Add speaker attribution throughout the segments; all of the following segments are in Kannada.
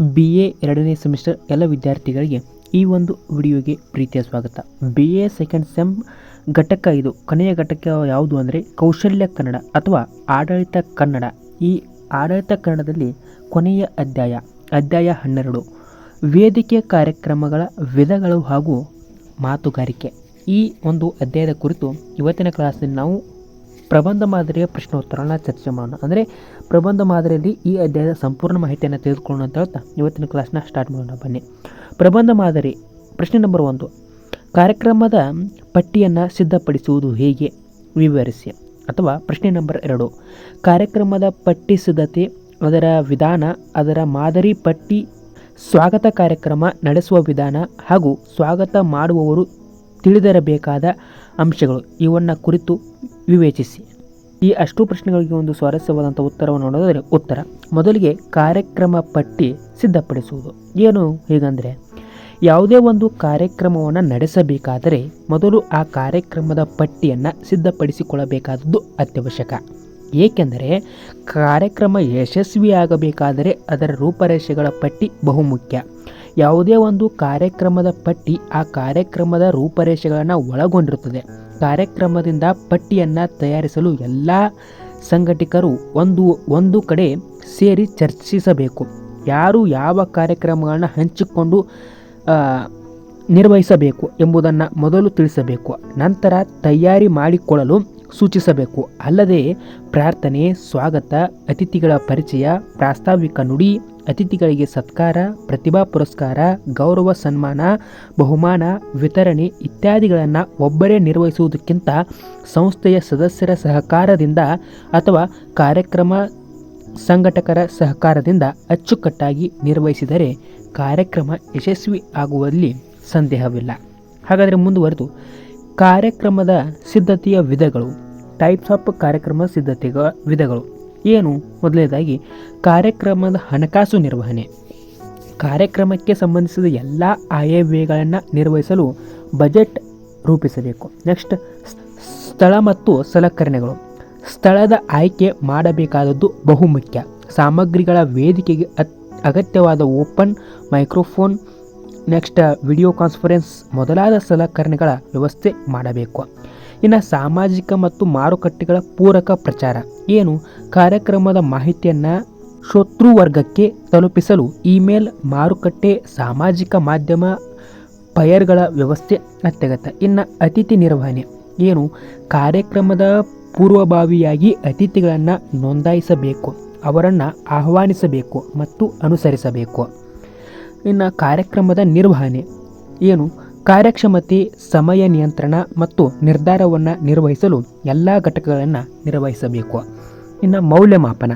Speaker 1: BA 2ನೇ ಸೆಮಿಸ್ಟರ್ ಎಲ್ಲ ವಿದ್ಯಾರ್ಥಿಗಳಿಗೆ ಈ ಒಂದು ವಿಡಿಯೋಗೆ ಪ್ರೀತಿಯ ಸ್ವಾಗತ. BA ಸೆಕೆಂಡ್ ಸೆಮ್ ಘಟಕ 5 ಕೊನೆಯ ಘಟಕ ಯಾವುದು ಅಂದರೆ ಕೌಶಲ್ಯ ಕನ್ನಡ ಅಥವಾ ಆಡಳಿತ ಕನ್ನಡ. ಈ ಆಡಳಿತ ಕನ್ನಡದಲ್ಲಿ ಕೊನೆಯ ಅಧ್ಯಾಯ 12 ವೇದಿಕೆ ಕಾರ್ಯಕ್ರಮಗಳ ವಿಧಗಳು ಹಾಗೂ ಮಾತುಗಾರಿಕೆ. ಈ ಒಂದು ಅಧ್ಯಾಯದ ಕುರಿತು ಇವತ್ತಿನ ಕ್ಲಾಸ್ನಲ್ಲಿ ನಾವು ಪ್ರಬಂಧ ಮಾದರಿಯ ಪ್ರಶ್ನೋತ್ತರನ ಚರ್ಚೆ ಮಾಡೋಣ. ಅಂದರೆ ಪ್ರಬಂಧ ಮಾದರಿಯಲ್ಲಿ ಈ ಅಧ್ಯಾಯದ ಸಂಪೂರ್ಣ ಮಾಹಿತಿಯನ್ನು ತೆಗೆದುಕೊಳ್ಳೋಣ ಅಂತ ಹೇಳ್ತಾ ಇವತ್ತಿನ ಕ್ಲಾಸ್ನ ಸ್ಟಾರ್ಟ್ ಮಾಡೋಣ. ಬನ್ನಿ. ಪ್ರಬಂಧ ಮಾದರಿ ಪ್ರಶ್ನೆ ನಂಬರ್ 1, ಕಾರ್ಯಕ್ರಮದ ಪಟ್ಟಿಯನ್ನು ಸಿದ್ಧಪಡಿಸುವುದು ಹೇಗೆ ವಿವರಿಸಿ. ಅಥವಾ ಪ್ರಶ್ನೆ ನಂಬರ್ 2, ಕಾರ್ಯಕ್ರಮದ ಪಟ್ಟಿ ಸಿದ್ಧತೆ, ಅದರ ವಿಧಾನ, ಅದರ ಮಾದರಿ ಪಟ್ಟಿ, ಸ್ವಾಗತ ಕಾರ್ಯಕ್ರಮ ನಡೆಸುವ ವಿಧಾನ ಹಾಗೂ ಸ್ವಾಗತ ಮಾಡುವವರು ತಿಳಿದಿರಬೇಕಾದ ಅಂಶಗಳು ಇವನ್ನು ಕುರಿತು ವಿವೇಚಿಸಿ. ಈ ಅಷ್ಟು ಪ್ರಶ್ನೆಗಳಿಗೆ ಒಂದು ಸ್ವಾರಸ್ಯವಾದಂಥ ಉತ್ತರವನ್ನು ನೋಡೋದಾದರೆ ಉತ್ತರ ಮೊದಲಿಗೆ ಕಾರ್ಯಕ್ರಮ ಪಟ್ಟಿ ಸಿದ್ಧಪಡಿಸುವುದು ಏನು ಹೇಗೆಂದರೆ, ಯಾವುದೇ ಒಂದು ಕಾರ್ಯಕ್ರಮವನ್ನು ನಡೆಸಬೇಕಾದರೆ ಮೊದಲು ಆ ಕಾರ್ಯಕ್ರಮದ ಪಟ್ಟಿಯನ್ನು ಸಿದ್ಧಪಡಿಸಿಕೊಳ್ಳಬೇಕಾದದ್ದು ಅತ್ಯವಶ್ಯಕ. ಏಕೆಂದರೆ ಕಾರ್ಯಕ್ರಮ ಯಶಸ್ವಿಯಾಗಬೇಕಾದರೆ ಅದರ ರೂಪರೇಷೆಗಳ ಪಟ್ಟಿ ಬಹುಮುಖ್ಯ. ಯಾವುದೇ ಒಂದು ಕಾರ್ಯಕ್ರಮದ ಪಟ್ಟಿ ಆ ಕಾರ್ಯಕ್ರಮದ ರೂಪರೇಷೆಗಳನ್ನು ಒಳಗೊಂಡಿರುತ್ತದೆ. ಕಾರ್ಯಕ್ರಮದಿಂದ ಪಟ್ಟಿಯನ್ನು ತಯಾರಿಸಲು ಎಲ್ಲ ಸಂಘಟಕರು ಒಂದು ಕಡೆ ಸೇರಿ ಚರ್ಚಿಸಬೇಕು. ಯಾರು ಯಾವ ಕಾರ್ಯಕ್ರಮಗಳನ್ನು ಹಂಚಿಕೊಂಡು ನಿರ್ವಹಿಸಬೇಕು ಎಂಬುದನ್ನು ಮೊದಲು ತಿಳಿಸಬೇಕು. ನಂತರ ತಯಾರಿ ಮಾಡಿಕೊಳ್ಳಲು ಸೂಚಿಸಬೇಕು. ಅಲ್ಲದೆ ಪ್ರಾರ್ಥನೆ, ಸ್ವಾಗತ, ಅತಿಥಿಗಳ ಪರಿಚಯ, ಪ್ರಾಸ್ತಾವಿಕ ನುಡಿ, ಅತಿಥಿಗಳಿಗೆ ಸತ್ಕಾರ, ಪ್ರತಿಭಾ ಪುರಸ್ಕಾರ, ಗೌರವ ಸನ್ಮಾನ, ಬಹುಮಾನ ವಿತರಣೆ ಇತ್ಯಾದಿಗಳನ್ನು ಒಬ್ಬರೇ ನಿರ್ವಹಿಸುವುದಕ್ಕಿಂತ ಸಂಸ್ಥೆಯ ಸದಸ್ಯರ ಸಹಕಾರದಿಂದ ಅಥವಾ ಕಾರ್ಯಕ್ರಮ ಸಂಘಟಕರ ಸಹಕಾರದಿಂದ ಅಚ್ಚುಕಟ್ಟಾಗಿ ನಿರ್ವಹಿಸಿದರೆ ಕಾರ್ಯಕ್ರಮ ಯಶಸ್ವಿ ಆಗುವಲ್ಲಿ ಸಂದೇಹವಿಲ್ಲ. ಹಾಗಾದರೆ ಮುಂದುವರೆದು ಕಾರ್ಯಕ್ರಮದ ಸಿದ್ಧತೆಯ ವಿಧಗಳು, ಟೈಪ್ಸ್ ಆಫ್ ಕಾರ್ಯಕ್ರಮ ಸಿದ್ಧತೆಗಳ ವಿಧಗಳು ಏನು? ಮೊದಲನೇದಾಗಿ ಕಾರ್ಯಕ್ರಮದ ಹಣಕಾಸು ನಿರ್ವಹಣೆ. ಕಾರ್ಯಕ್ರಮಕ್ಕೆ ಸಂಬಂಧಿಸಿದ ಎಲ್ಲ ಆಯವ್ಯಯಗಳನ್ನು ನಿರ್ವಹಿಸಲು ಬಜೆಟ್ ರೂಪಿಸಬೇಕು. ನೆಕ್ಸ್ಟ್ ಸ್ಥಳ ಮತ್ತು ಸಲಕರಣೆಗಳು. ಸ್ಥಳದ ಆಯ್ಕೆ ಮಾಡಬೇಕಾದದ್ದು ಬಹುಮುಖ್ಯ. ಸಾಮಗ್ರಿಗಳ ವೇದಿಕೆಗೆ ಅಗತ್ಯವಾದ open microphone, next video conference ಮೊದಲಾದ ಸಲಕರಣೆಗಳ ವ್ಯವಸ್ಥೆ ಮಾಡಬೇಕು. ಇನ್ನು ಸಾಮಾಜಿಕ ಮತ್ತು ಮಾರುಕಟ್ಟೆಗಳ ಪೂರಕ ಪ್ರಚಾರ ಏನು? ಕಾರ್ಯಕ್ರಮದ ಮಾಹಿತಿಯನ್ನು ಶ್ರೋತೃವರ್ಗಕ್ಕೆ ತಲುಪಿಸಲು ಇಮೇಲ್, ಮಾರುಕಟ್ಟೆ, ಸಾಮಾಜಿಕ ಮಾಧ್ಯಮ, ಫೈರ್ಗಳ ವ್ಯವಸ್ಥೆ ಅತ್ಯಗತ್ಯ. ಇನ್ನು ಅತಿಥಿ ನಿರ್ವಹಣೆ ಏನು? ಕಾರ್ಯಕ್ರಮದ ಪೂರ್ವಭಾವಿಯಾಗಿ ಅತಿಥಿಗಳನ್ನು ನೋಂದಾಯಿಸಬೇಕು, ಅವರನ್ನು ಆಹ್ವಾನಿಸಬೇಕು ಮತ್ತು ಅನುಸರಿಸಬೇಕು. ಇನ್ನು ಕಾರ್ಯಕ್ರಮದ ನಿರ್ವಹಣೆ ಏನು? ಕಾರ್ಯಕ್ಷಮತೆ, ಸಮಯ ನಿಯಂತ್ರಣ ಮತ್ತು ನಿರ್ಧಾರವನ್ನು ನಿರ್ವಹಿಸಲು ಎಲ್ಲ ಘಟಕಗಳನ್ನು ನಿರ್ವಹಿಸಬೇಕು. ಇನ್ನು ಮೌಲ್ಯಮಾಪನ.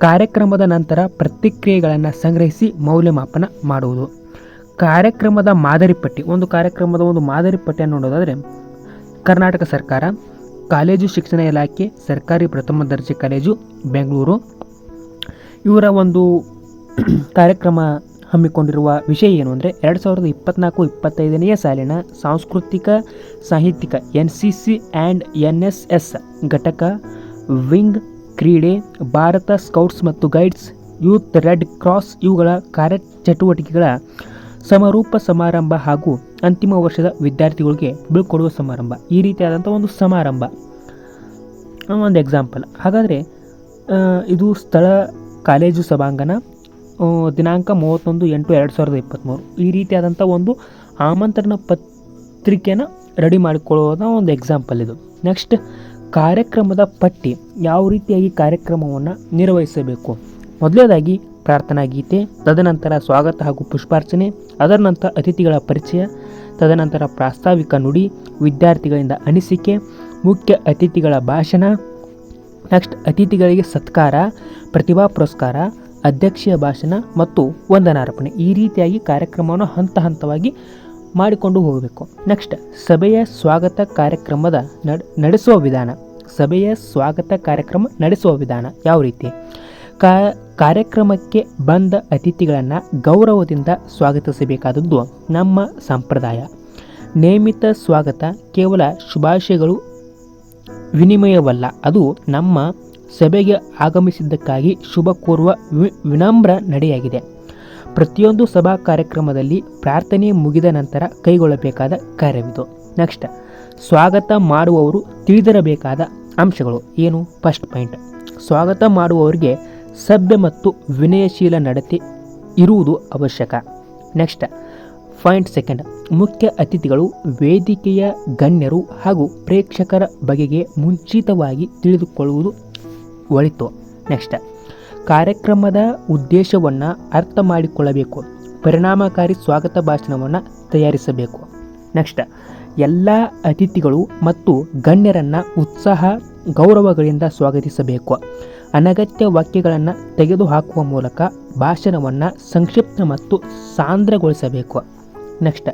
Speaker 1: ಕಾರ್ಯಕ್ರಮದ ನಂತರ ಪ್ರತಿಕ್ರಿಯೆಗಳನ್ನು ಸಂಗ್ರಹಿಸಿ ಮೌಲ್ಯಮಾಪನ ಮಾಡುವುದು. ಕಾರ್ಯಕ್ರಮದ ಮಾದರಿ ಪಟ್ಟಿ. ಒಂದು ಕಾರ್ಯಕ್ರಮದ ಒಂದು ಮಾದರಿ ಪಟ್ಟಿಯನ್ನು ನೋಡೋದಾದರೆ ಕರ್ನಾಟಕ ಸರ್ಕಾರ, ಕಾಲೇಜು ಶಿಕ್ಷಣ ಇಲಾಖೆ, ಸರ್ಕಾರಿ ಪ್ರಥಮ ದರ್ಜೆ ಕಾಲೇಜು ಬೆಂಗಳೂರು ಇವರ ಒಂದು ಕಾರ್ಯಕ್ರಮ ಹಮ್ಮಿಕೊಂಡಿರುವ ವಿಷಯ ಏನು ಅಂದರೆ 2024-25ನೇ ಸಾಲಿನ ಸಾಂಸ್ಕೃತಿಕ ಸಾಹಿತ್ಯಿಕ NCC ಆ್ಯಂಡ್ NSS ಘಟಕ, ವಿಂಗ್, ಕ್ರೀಡೆ, ಭಾರತ ಸ್ಕೌಟ್ಸ್ ಮತ್ತು ಗೈಡ್ಸ್, ಯೂತ್ ರೆಡ್ ಕ್ರಾಸ್ ಇವುಗಳ ಕಾರ್ಯಚಟುವಟಿಕೆಗಳ ಸಮಾರೋಪ ಸಮಾರಂಭ ಹಾಗೂ ಅಂತಿಮ ವರ್ಷದ ವಿದ್ಯಾರ್ಥಿಗಳಿಗೆ ಬೀಳ್ಕೊಡುವ ಸಮಾರಂಭ. ಈ ರೀತಿಯಾದಂಥ ಒಂದು ಸಮಾರಂಭ ಒಂದು ಎಕ್ಸಾಂಪಲ್. ಹಾಗಾದರೆ ಇದು ಸ್ಥಳ ಕಾಲೇಜು ಸಭಾಂಗಣ, ದಿನಾಂಕ 31/8/2023. ಈ ರೀತಿಯಾದಂಥ ಒಂದು ಆಮಂತ್ರಣ ಪತ್ರಿಕೆನ ರೆಡಿ ಮಾಡಿಕೊಳ್ಳೋದ ಒಂದು ಎಕ್ಸಾಂಪಲ್ ಇದು. ನೆಕ್ಸ್ಟ್ ಕಾರ್ಯಕ್ರಮದ ಪಟ್ಟಿ. ಯಾವ ರೀತಿಯಾಗಿ ಕಾರ್ಯಕ್ರಮವನ್ನು ನಿರ್ವಹಿಸಬೇಕು? ಮೊದಲನೇದಾಗಿ ಪ್ರಾರ್ಥನಾ ಗೀತೆ, ತದನಂತರ ಸ್ವಾಗತ ಹಾಗೂ ಪುಷ್ಪಾರ್ಚನೆ, ಅದರ ನಂತರ ಅತಿಥಿಗಳ ಪರಿಚಯ, ತದನಂತರ ಪ್ರಾಸ್ತಾವಿಕ ನುಡಿ, ವಿದ್ಯಾರ್ಥಿಗಳಿಂದ ಅನಿಸಿಕೆ, ಮುಖ್ಯ ಅತಿಥಿಗಳ ಭಾಷಣ, ನೆಕ್ಸ್ಟ್ ಅತಿಥಿಗಳಿಗೆ ಸತ್ಕಾರ, ಪ್ರತಿಭಾ ಪುರಸ್ಕಾರ, ಅಧ್ಯಕ್ಷೀಯ ಭಾಷಣ ಮತ್ತು ವಂದನಾರ್ಪಣೆ. ಈ ರೀತಿಯಾಗಿ ಕಾರ್ಯಕ್ರಮವನ್ನು ಹಂತ ಹಂತವಾಗಿ ಮಾಡಿಕೊಂಡು ಹೋಗಬೇಕು. ನೆಕ್ಸ್ಟ್ ಸಭೆಯ ಸ್ವಾಗತ ಕಾರ್ಯಕ್ರಮದ ನಡೆಸುವ ವಿಧಾನ. ಸಭೆಯ ಸ್ವಾಗತ ಕಾರ್ಯಕ್ರಮ ನಡೆಸುವ ವಿಧಾನ ಯಾವ ರೀತಿ? ಕಾರ್ಯಕ್ರಮಕ್ಕೆ ಬಂದ ಅತಿಥಿಗಳನ್ನು ಗೌರವದಿಂದ ಸ್ವಾಗತಿಸಬೇಕಾದದ್ದು ನಮ್ಮ ಸಂಪ್ರದಾಯ. ನೇಮಿತ ಸ್ವಾಗತ ಕೇವಲ ಶುಭಾಶಯಗಳು ವಿನಿಮಯವಲ್ಲ, ಅದು ನಮ್ಮ ಸಭೆಗೆ ಆಗಮಿಸಿದ್ದಕ್ಕಾಗಿ ಶುಭ ಕೋರುವ ವಿನಮ್ರ ನಡೆಯಾಗಿದೆ. ಪ್ರತಿಯೊಂದು ಸಭಾ ಕಾರ್ಯಕ್ರಮದಲ್ಲಿ ಪ್ರಾರ್ಥನೆ ಮುಗಿದ ನಂತರ ಕೈಗೊಳ್ಳಬೇಕಾದ ಕಾರ್ಯವಿದು. ನೆಕ್ಸ್ಟ್, ಸ್ವಾಗತ ಮಾಡುವವರು ತಿಳಿದಿರಬೇಕಾದ ಅಂಶಗಳು ಏನು? ಫಸ್ಟ್ ಪಾಯಿಂಟ್, ಸ್ವಾಗತ ಮಾಡುವವರಿಗೆ ಸಭ್ಯ ಮತ್ತು ವಿನಯಶೀಲ ನಡತೆ ಇರುವುದು ಅವಶ್ಯಕ. ನೆಕ್ಸ್ಟ್ ಪಾಯಿಂಟ್ ಸೆಕೆಂಡ್, ಮುಖ್ಯ ಅತಿಥಿಗಳು ವೇದಿಕೆಯ ಗಣ್ಯರು ಹಾಗೂ ಪ್ರೇಕ್ಷಕರ ಬಗೆಗೆ ಮುಂಚಿತವಾಗಿ ತಿಳಿದುಕೊಳ್ಳುವುದು ಒಳಿತು. ನೆಕ್ಸ್ಟ್, ಕಾರ್ಯಕ್ರಮದ ಉದ್ದೇಶವನ್ನು ಅರ್ಥ ಮಾಡಿಕೊಳ್ಳಬೇಕು. ಪರಿಣಾಮಕಾರಿ ಸ್ವಾಗತ ಭಾಷಣವನ್ನು ತಯಾರಿಸಬೇಕು. ನೆಕ್ಸ್ಟ್, ಎಲ್ಲ ಅತಿಥಿಗಳು ಮತ್ತು ಗಣ್ಯರನ್ನು ಉತ್ಸಾಹ ಗೌರವಗಳಿಂದ ಸ್ವಾಗತಿಸಬೇಕು. ಅನಗತ್ಯ ವಾಕ್ಯಗಳನ್ನು ತೆಗೆದುಹಾಕುವ ಮೂಲಕ ಭಾಷಣವನ್ನು ಸಂಕ್ಷಿಪ್ತ ಮತ್ತು ಸಾಂದ್ರಗೊಳಿಸಬೇಕು. ನೆಕ್ಸ್ಟ್,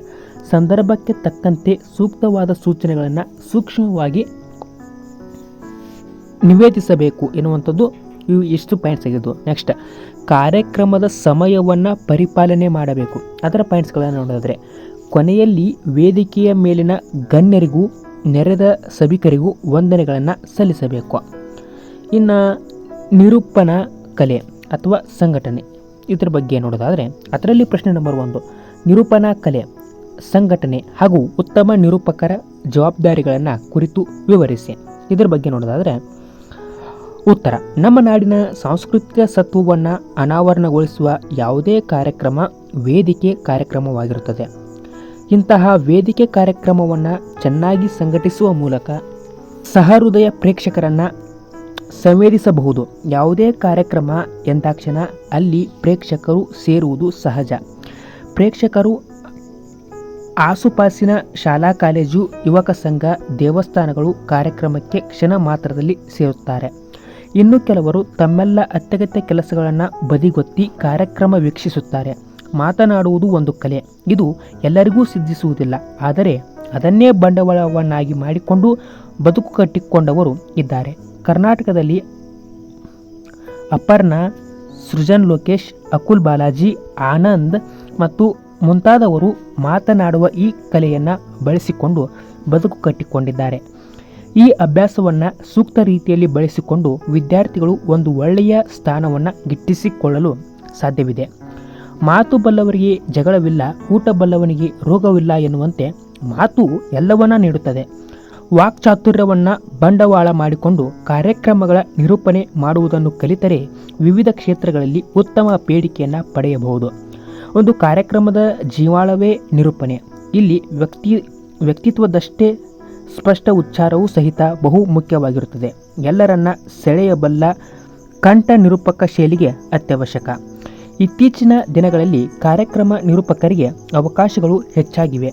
Speaker 1: ಸಂದರ್ಭಕ್ಕೆ ತಕ್ಕಂತೆ ಸೂಕ್ತವಾದ ಸೂಚನೆಗಳನ್ನು ಸೂಕ್ಷ್ಮವಾಗಿ ನಿವೇದಿಸಬೇಕು ಎನ್ನುವಂಥದ್ದು ಇವು ಎಷ್ಟು ಪಾಯಿಂಟ್ಸ್ ಆಗಿದ್ದು. ನೆಕ್ಸ್ಟ್, ಕಾರ್ಯಕ್ರಮದ ಸಮಯವನ್ನು ಪರಿಪಾಲನೆ ಮಾಡಬೇಕು. ಅದರ ಪಾಯಿಂಟ್ಸ್ಗಳನ್ನು ನೋಡಿದ್ರೆ, ಕೊನೆಯಲ್ಲಿ ವೇದಿಕೆಯ ಮೇಲಿನ ಗಣ್ಯರಿಗೂ ನೆರೆದ ಸಭಿಕರಿಗೂ ವಂದನೆಗಳನ್ನು ಸಲ್ಲಿಸಬೇಕು. ಇನ್ನು ನಿರೂಪಣಾ ಕಲೆ ಅಥವಾ ಸಂಘಟನೆ, ಇದರ ಬಗ್ಗೆ ನೋಡೋದಾದರೆ ಅದರಲ್ಲಿ ಪ್ರಶ್ನೆ ನಂಬರ್ 1, ನಿರೂಪಣಾ ಕಲೆ, ಸಂಘಟನೆ ಹಾಗೂ ಉತ್ತಮ ನಿರೂಪಕರ ಜವಾಬ್ದಾರಿಗಳನ್ನು ಕುರಿತು ವಿವರಿಸಿ. ಇದರ ಬಗ್ಗೆ ನೋಡೋದಾದರೆ ಉತ್ತರ, ನಮ್ಮ ನಾಡಿನ ಸಾಂಸ್ಕೃತಿಕ ಸತ್ವವನ್ನು ಅನಾವರಣಗೊಳಿಸುವ ಯಾವುದೇ ಕಾರ್ಯಕ್ರಮ ವೇದಿಕೆ ಕಾರ್ಯಕ್ರಮವಾಗಿರುತ್ತದೆ. ಇಂತಹ ವೇದಿಕೆ ಕಾರ್ಯಕ್ರಮವನ್ನು ಚೆನ್ನಾಗಿ ಸಂಘಟಿಸುವ ಮೂಲಕ ಸಹೃದಯ ಪ್ರೇಕ್ಷಕರನ್ನು ಸಂವೇದಿಸಬಹುದು. ಯಾವುದೇ ಕಾರ್ಯಕ್ರಮ ಎಂದಾಕ್ಷಣ ಅಲ್ಲಿ ಪ್ರೇಕ್ಷಕರು ಸೇರುವುದು ಸಹಜ. ಪ್ರೇಕ್ಷಕರು ಆಸುಪಾಸಿನ ಶಾಲಾ ಕಾಲೇಜು, ಯುವಕ ಸಂಘ, ದೇವಸ್ಥಾನಗಳು ಕಾರ್ಯಕ್ರಮಕ್ಕೆ ಕ್ಷಣ ಮಾತ್ರದಲ್ಲಿ ಸೇರುತ್ತಾರೆ. ಇನ್ನು ಕೆಲವರು ತಮ್ಮೆಲ್ಲ ಅತ್ಯಗತ್ಯ ಕೆಲಸಗಳನ್ನು ಬದಿಗೊತ್ತಿ ಕಾರ್ಯಕ್ರಮ ವೀಕ್ಷಿಸುತ್ತಾರೆ. ಮಾತನಾಡುವುದು ಒಂದು ಕಲೆ. ಇದು ಎಲ್ಲರಿಗೂ ಸಿದ್ಧಿಸುವುದಿಲ್ಲ. ಆದರೆ ಅದನ್ನೇ ಬಂಡವಾಳವನ್ನಾಗಿ ಮಾಡಿಕೊಂಡು ಬದುಕು ಕಟ್ಟಿಕೊಂಡವರು ಇದ್ದಾರೆ. ಕರ್ನಾಟಕದಲ್ಲಿ ಅಪರ್ಣಾ, ಸೃಜನ್ ಲೋಕೇಶ್, ಅಕುಲ್ ಬಾಲಾಜಿ, ಆನಂದ್ ಮತ್ತು ಮುಂತಾದವರು ಮಾತನಾಡುವ ಈ ಕಲೆಯನ್ನು ಬಳಸಿಕೊಂಡು ಬದುಕು ಕಟ್ಟಿಕೊಂಡಿದ್ದಾರೆ. ಈ ಅಭ್ಯಾಸವನ್ನು ಸೂಕ್ತ ರೀತಿಯಲ್ಲಿ ಬಳಸಿಕೊಂಡು ವಿದ್ಯಾರ್ಥಿಗಳು ಒಂದು ಒಳ್ಳೆಯ ಸ್ಥಾನವನ್ನು ಗಿಟ್ಟಿಸಿಕೊಳ್ಳಲು ಸಾಧ್ಯವಿದೆ. ಮಾತು ಬಲ್ಲವರಿಗೆ ಜಗಳವಿಲ್ಲ, ಊಟ ಬಲ್ಲವನಿಗೆ ರೋಗವಿಲ್ಲ ಎನ್ನುವಂತೆ ಮಾತು ಎಲ್ಲವನ್ನ ನೀಡುತ್ತದೆ. ವಾಕ್ಚಾತುರ್ಯವನ್ನು ಬಂಡವಾಳ ಮಾಡಿಕೊಂಡು ಕಾರ್ಯಕ್ರಮಗಳ ನಿರೂಪಣೆ ಮಾಡುವುದನ್ನು ಕಲಿತರೆ ವಿವಿಧ ಕ್ಷೇತ್ರಗಳಲ್ಲಿ ಉತ್ತಮ ಬೇಡಿಕೆಯನ್ನು ಪಡೆಯಬಹುದು. ಒಂದು ಕಾರ್ಯಕ್ರಮದ ಜೀವಾಳವೇ ನಿರೂಪಣೆ. ಇಲ್ಲಿ ವ್ಯಕ್ತಿತ್ವದಷ್ಟೇ ಸ್ಪಷ್ಟ ಉಚ್ಚಾರವೂ ಸಹಿತ ಬಹು ಮುಖ್ಯವಾಗಿರುತ್ತದೆ. ಎಲ್ಲರನ್ನ ಸೆಳೆಯಬಲ್ಲ ಕಂಠ ನಿರೂಪಕ ಶೈಲಿಗೆ ಅತ್ಯವಶ್ಯಕ. ಇತ್ತೀಚಿನ ದಿನಗಳಲ್ಲಿ ಕಾರ್ಯಕ್ರಮ ನಿರೂಪಕರಿಗೆ ಅವಕಾಶಗಳು ಹೆಚ್ಚಾಗಿವೆ.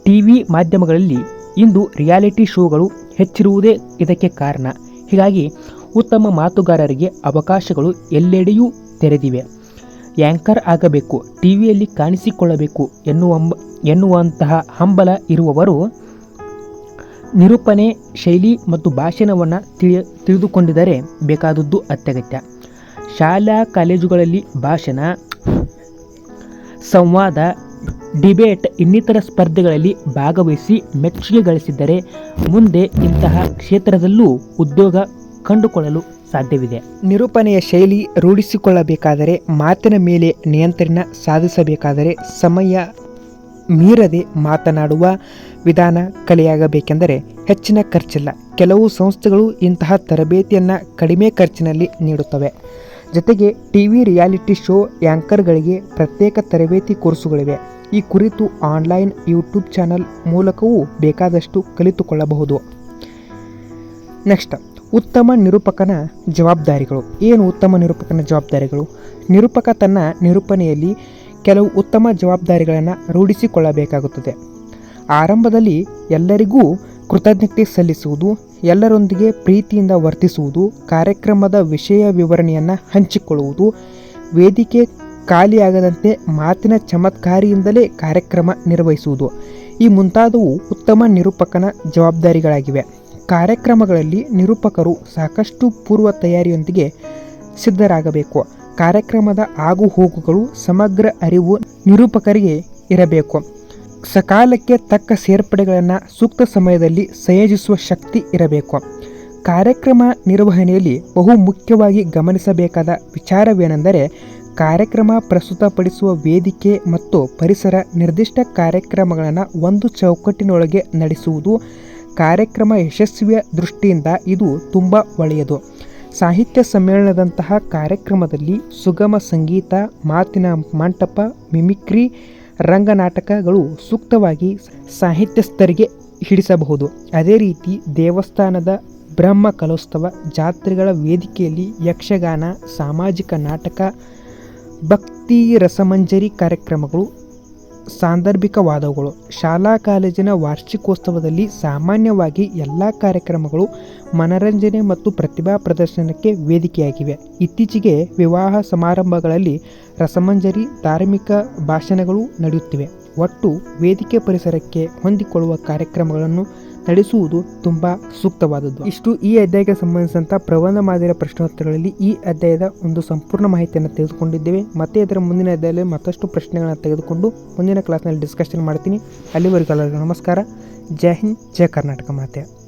Speaker 1: ಟಿವಿ ಮಾಧ್ಯಮಗಳಲ್ಲಿ ಇಂದು ರಿಯಾಲಿಟಿ ಶೋಗಳು ಹೆಚ್ಚಿರುವುದೇ ಇದಕ್ಕೆ ಕಾರಣ. ಹೀಗಾಗಿ ಉತ್ತಮ ಮಾತುಗಾರರಿಗೆ ಅವಕಾಶಗಳು ಎಲ್ಲೆಡೆಯೂ ತೆರೆದಿವೆ. ಆ್ಯಂಕರ್ ಆಗಬೇಕು, ಟಿವಿಯಲ್ಲಿ ಕಾಣಿಸಿಕೊಳ್ಳಬೇಕು ಎನ್ನುವಂತಹ ಹಂಬಲ ಇರುವವರು ನಿರೂಪಣೆ ಶೈಲಿ ಮತ್ತು ಭಾಷಣವನ್ನು ತಿಳಿದುಕೊಂಡಿದ್ದರೆ ಬೇಕಾದದ್ದು ಅತ್ಯಗತ್ಯ. ಶಾಲಾ ಕಾಲೇಜುಗಳಲ್ಲಿ ಭಾಷಣ, ಸಂವಾದ, ಡಿಬೇಟ್ ಇನ್ನಿತರ ಸ್ಪರ್ಧೆಗಳಲ್ಲಿ ಭಾಗವಹಿಸಿ ಮೆಚ್ಚುಗೆ ಗಳಿಸಿದ್ದರೆ ಮುಂದೆ ಇಂತಹ ಕ್ಷೇತ್ರದಲ್ಲೂ ಉದ್ಯೋಗ ಕಂಡುಕೊಳ್ಳಲು ಸಾಧ್ಯವಿದೆ. ನಿರೂಪಣೆಯ ಶೈಲಿ ರೂಢಿಸಿಕೊಳ್ಳಬೇಕಾದರೆ, ಮಾತಿನ ಮೇಲೆ ನಿಯಂತ್ರಣ ಸಾಧಿಸಬೇಕಾದರೆ ಸಮಯ ಮೀರದೆ ಮಾತನಾಡುವ ವಿಧಾನ ಕಲೆಯಾಗಬೇಕೆಂದರೆ ಹೆಚ್ಚಿನ ಖರ್ಚಿಲ್ಲ. ಕೆಲವು ಸಂಸ್ಥೆಗಳು ಇಂತಹ ತರಬೇತಿಯನ್ನು ಕಡಿಮೆ ಖರ್ಚಿನಲ್ಲಿ ನೀಡುತ್ತವೆ. ಜೊತೆಗೆ ಟಿವಿ ರಿಯಾಲಿಟಿ ಶೋ ಆ್ಯಂಕರ್ಗಳಿಗೆ ಪ್ರತ್ಯೇಕ ತರಬೇತಿ ಕೋರ್ಸುಗಳಿವೆ. ಈ ಕುರಿತು ಆನ್ಲೈನ್ ಯೂಟ್ಯೂಬ್ ಚಾನಲ್ ಮೂಲಕವೂ ಬೇಕಾದಷ್ಟು ಕಲಿತುಕೊಳ್ಳಬಹುದು. ನೆಕ್ಸ್ಟ್, ಉತ್ತಮ ನಿರೂಪಕನ ಜವಾಬ್ದಾರಿಗಳು. ಏನು ಉತ್ತಮ ನಿರೂಪಕನ ಜವಾಬ್ದಾರಿಗಳು? ನಿರೂಪಕ ತನ್ನ ನಿರೂಪಣೆಯಲ್ಲಿ ಕೆಲವು ಉತ್ತಮ ಜವಾಬ್ದಾರಿಗಳನ್ನು ರೂಢಿಸಿಕೊಳ್ಳಬೇಕಾಗುತ್ತದೆ. ಆರಂಭದಲ್ಲಿ ಎಲ್ಲರಿಗೂ ಕೃತಜ್ಞತೆ ಸಲ್ಲಿಸುವುದು, ಎಲ್ಲರೊಂದಿಗೆ ಪ್ರೀತಿಯಿಂದ ವರ್ತಿಸುವುದು, ಕಾರ್ಯಕ್ರಮದ ವಿಷಯ ವಿವರಣೆಯನ್ನು ಹಂಚಿಕೊಳ್ಳುವುದು, ವೇದಿಕೆ ಖಾಲಿಯಾಗದಂತೆ ಮಾತಿನ ಚಮತ್ಕಾರಿಯಿಂದಲೇ ಕಾರ್ಯಕ್ರಮ ನಿರ್ವಹಿಸುವುದು, ಈ ಮುಂತಾದವು ಉತ್ತಮ ನಿರೂಪಕನ ಜವಾಬ್ದಾರಿಗಳಾಗಿವೆ. ಕಾರ್ಯಕ್ರಮಗಳಲ್ಲಿ ನಿರೂಪಕರು ಸಾಕಷ್ಟು ಪೂರ್ವ ತಯಾರಿಯೊಂದಿಗೆ ಸಿದ್ಧರಾಗಬೇಕು. ಕಾರ್ಯಕ್ರಮದ ಆಗುಹೋಗುಗಳು ಸಮಗ್ರ ಅರಿವು ನಿರೂಪಕರಿಗೆ ಇರಬೇಕು. ಸಕಾಲಕ್ಕೆ ತಕ್ಕ ಸೇರ್ಪಡೆಗಳನ್ನು ಸೂಕ್ತ ಸಮಯದಲ್ಲಿ ಸಂಯೋಜಿಸುವ ಶಕ್ತಿ ಇರಬೇಕು. ಕಾರ್ಯಕ್ರಮ ನಿರ್ವಹಣೆಯಲ್ಲಿ ಬಹು ಮುಖ್ಯವಾಗಿ ಗಮನಿಸಬೇಕಾದ ವಿಚಾರವೇನೆಂದರೆ
Speaker 2: ಕಾರ್ಯಕ್ರಮ ಪ್ರಸ್ತುತಪಡಿಸುವ ವೇದಿಕೆ ಮತ್ತು ಪರಿಸರ ನಿರ್ದಿಷ್ಟ ಕಾರ್ಯಕ್ರಮಗಳನ್ನು ಒಂದು ಚೌಕಟ್ಟಿನೊಳಗೆ ನಡೆಸುವುದು. ಕಾರ್ಯಕ್ರಮ ಯಶಸ್ವಿಯ ದೃಷ್ಟಿಯಿಂದ ಇದು ತುಂಬ ಒಳ್ಳೆಯದು. ಸಾಹಿತ್ಯ ಸಮ್ಮೇಳನದಂತಹ ಕಾರ್ಯಕ್ರಮದಲ್ಲಿ ಸುಗಮ ಸಂಗೀತ, ಮಾತಿನ ಮಂಟಪ, ಮಿಮಿಕ್ರಿ, ರಂಗನಾಟಕಗಳು ಸೂಕ್ತವಾಗಿ ಸಾಹಿತ್ಯಸ್ಥರಿಗೆ ಹಿಡಿಸಬಹುದು. ಅದೇ ರೀತಿ ದೇವಸ್ಥಾನದ ಬ್ರಹ್ಮ ಕಲೋತ್ಸವ, ಜಾತ್ರೆಗಳ ವೇದಿಕೆಯಲ್ಲಿ ಯಕ್ಷಗಾನ, ಸಾಮಾಜಿಕ ನಾಟಕ, ಭಕ್ತಿ ರಸಮಂಜರಿ ಕಾರ್ಯಕ್ರಮಗಳು ಸಾಂದರ್ಭಿಕವಾದವುಗಳು. ಶಾಲಾ ಕಾಲೇಜಿನ ವಾರ್ಷಿಕೋತ್ಸವದಲ್ಲಿ ಸಾಮಾನ್ಯವಾಗಿ ಎಲ್ಲ ಕಾರ್ಯಕ್ರಮಗಳು ಮನರಂಜನೆ ಮತ್ತು ಪ್ರತಿಭಾ ಪ್ರದರ್ಶನಕ್ಕೆ ವೇದಿಕೆಯಾಗಿವೆ. ಇತ್ತೀಚೆಗೆ ವಿವಾಹ ಸಮಾರಂಭಗಳಲ್ಲಿ ರಸಮಂಜರಿ, ಧಾರ್ಮಿಕ ಭಾಷಣಗಳು ನಡೆಯುತ್ತಿವೆ. ಒಟ್ಟು ವೇದಿಕೆ ಪರಿಸರಕ್ಕೆ ಹೊಂದಿಕೊಳ್ಳುವ ಕಾರ್ಯಕ್ರಮಗಳನ್ನು ನಡೆಸುವುದು ತುಂಬ ಸೂಕ್ತವಾದದ್ದು. ಇಷ್ಟು ಈ ಅಧ್ಯಾಯಕ್ಕೆ ಸಂಬಂಧಿಸಿದಂಥ ಪ್ರಬಂಧ ಮಾದರಿಯ ಪ್ರಶ್ನೋತ್ತರಗಳಲ್ಲಿ ಈ ಅಧ್ಯಾಯದ ಒಂದು ಸಂಪೂರ್ಣ ಮಾಹಿತಿಯನ್ನು ತೆಗೆದುಕೊಂಡಿದ್ದೇವೆ. ಮತ್ತೆ ಇದರ ಮುಂದಿನ ಅಧ್ಯಾಯದಲ್ಲಿ ಮತ್ತಷ್ಟು ಪ್ರಶ್ನೆಗಳನ್ನು ತೆಗೆದುಕೊಂಡು ಮುಂದಿನ ಕ್ಲಾಸ್ನಲ್ಲಿ ಡಿಸ್ಕಷನ್ ಮಾಡ್ತೀನಿ. ಅಲ್ಲಿವರೆಗೂ ಎಲ್ಲರಿಗೂ ನಮಸ್ಕಾರ. ಜೈ ಹಿಂದ್, ಜೈ ಕರ್ನಾಟಕ ಮಾತೆ.